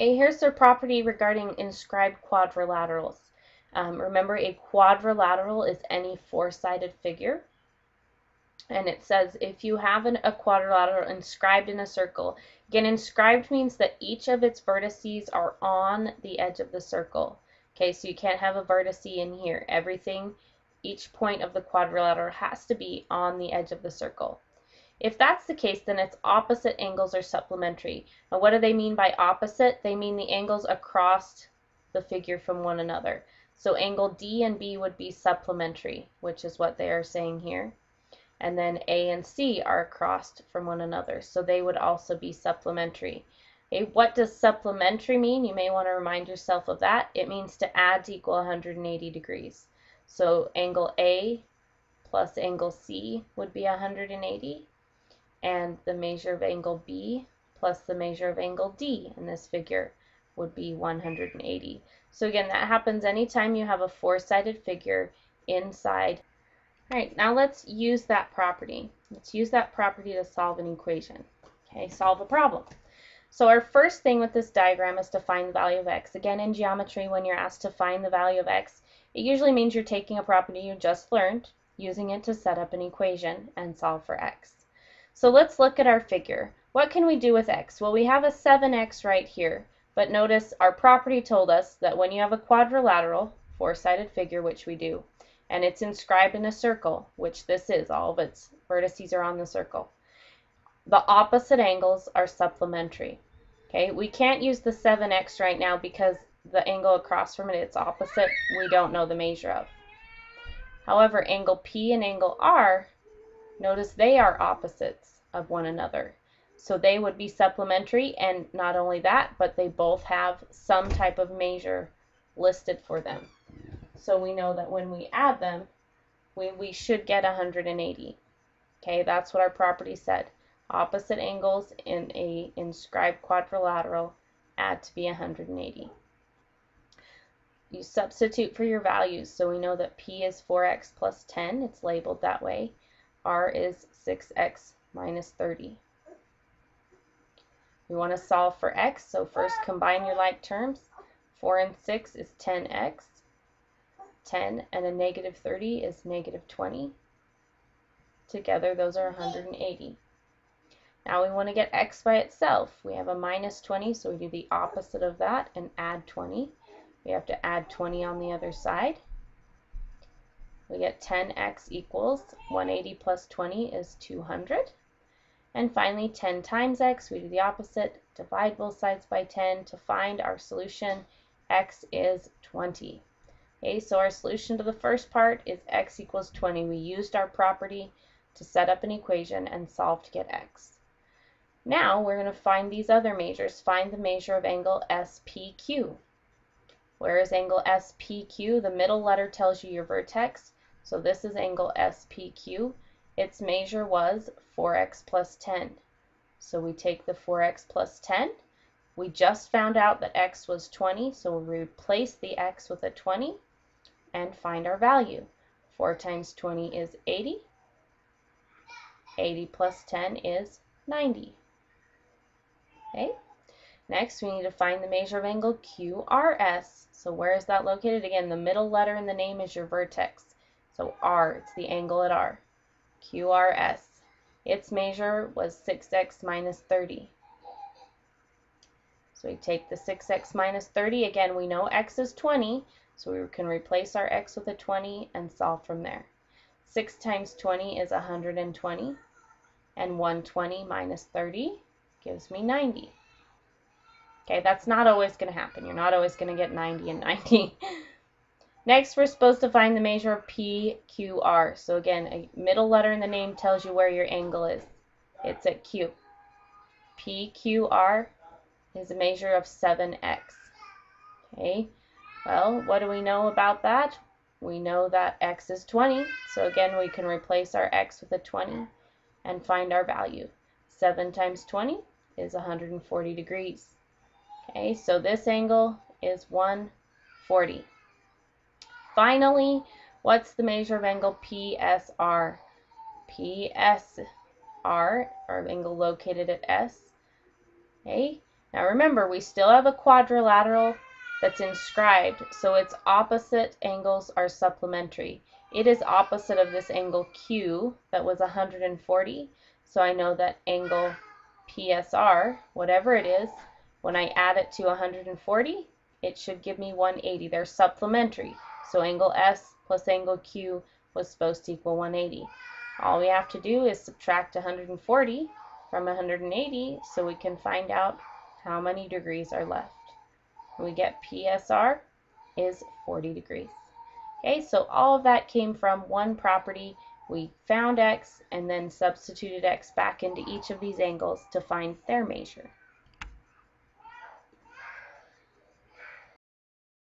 Okay, here's the property regarding inscribed quadrilaterals. Remember, a quadrilateral is any four-sided figure. And it says if you have a quadrilateral inscribed in a circle, again, inscribed means that each of its vertices are on the edge of the circle. Okay, so you can't have a vertex in here. Everything, each point of the quadrilateral has to be on the edge of the circle. If that's the case, then its opposite angles are supplementary. Now, what do they mean by opposite? They mean the angles across the figure from one another. So angle D and B would be supplementary, which is what they are saying here. And then A and C are across from one another, so they would also be supplementary. Okay, what does supplementary mean? You may want to remind yourself of that. It means to add to equal 180 degrees. So angle A plus angle C would be 180. And the measure of angle B plus the measure of angle D in this figure would be 180. So again, that happens anytime you have a four-sided figure inside. All right, now let's use that property. Let's use that property to solve an equation. Okay, solve a problem. So our first thing with this diagram is to find the value of x. Again, in geometry, when you're asked to find the value of x, it usually means you're taking a property you just learned, using it to set up an equation and solve for x. So let's look at our figure. What can we do with x? Well, we have a 7x right here, but notice our property told us that when you have a quadrilateral, four-sided figure, which we do, and it's inscribed in a circle, which this is, all of its vertices are on the circle, the opposite angles are supplementary. Okay, we can't use the 7x right now because the angle across from it, its opposite, we don't know the measure of. However, angle P and angle R, notice they are opposites of one another. So they would be supplementary, and not only that, but they both have some type of measure listed for them. So we know that when we add them, we should get 180. Okay, that's what our property said. Opposite angles in a inscribed quadrilateral add to be 180. You substitute for your values, so we know that P is 4x plus 10, it's labeled that way. R is 6x minus 30. We want to solve for x, so first combine your like terms. 4 and 6 is 10x. 10 and a negative 30 is negative 20. Together, those are 180. Now we want to get x by itself. We have a minus 20, so we do the opposite of that and add 20. We have to add 20 on the other side. We get 10x equals 180 plus 20 is 200. And finally, 10 times x, we do the opposite, divide both sides by 10 to find our solution. X is 20. Okay, so our solution to the first part is x equals 20. We used our property to set up an equation and solve to get x. Now we're going to find these other measures. Find the measure of angle SPQ. Where is angle SPQ? The middle letter tells you your vertex. So this is angle SPQ. Its measure was 4x plus 10. So we take the 4x plus 10. We just found out that x was 20, so we replace the x with a 20 and find our value. 4 times 20 is 80. 80 plus 10 is 90. Okay. Next, we need to find the measure of angle QRS. So where is that located? Again, the middle letter in the name is your vertex. So R, it's the angle at R. QRS. Its measure was 6x minus 30. So we take the 6x minus 30. Again, we know x is 20, so we can replace our x with a 20 and solve from there. 6 times 20 is 120, and 120 minus 30 gives me 90. Okay, that's not always going to happen. You're not always going to get 90 and 90. Next, we're supposed to find the measure of PQR. So again, a middle letter in the name tells you where your angle is. It's at Q. PQR is a measure of 7x. Okay, well, what do we know about that? We know that x is 20. So again, we can replace our x with a 20 and find our value. 7 times 20 is 140 degrees. Okay, so this angle is 140. Finally, what's the measure of angle PSR? PSR, or angle located at S. Okay, Now remember, we still have a quadrilateral that's inscribed, so its opposite angles are supplementary. It is opposite of this angle Q that was 140, so I know that angle PSR, whatever it is, when I add it to 140, it should give me 180. They're supplementary, so angle S plus angle Q was supposed to equal 180. All we have to do is subtract 140 from 180 so we can find out how many degrees are left. We get PSR is 40 degrees. Okay, so all of that came from one property. We found X and then substituted X back into each of these angles to find their measure.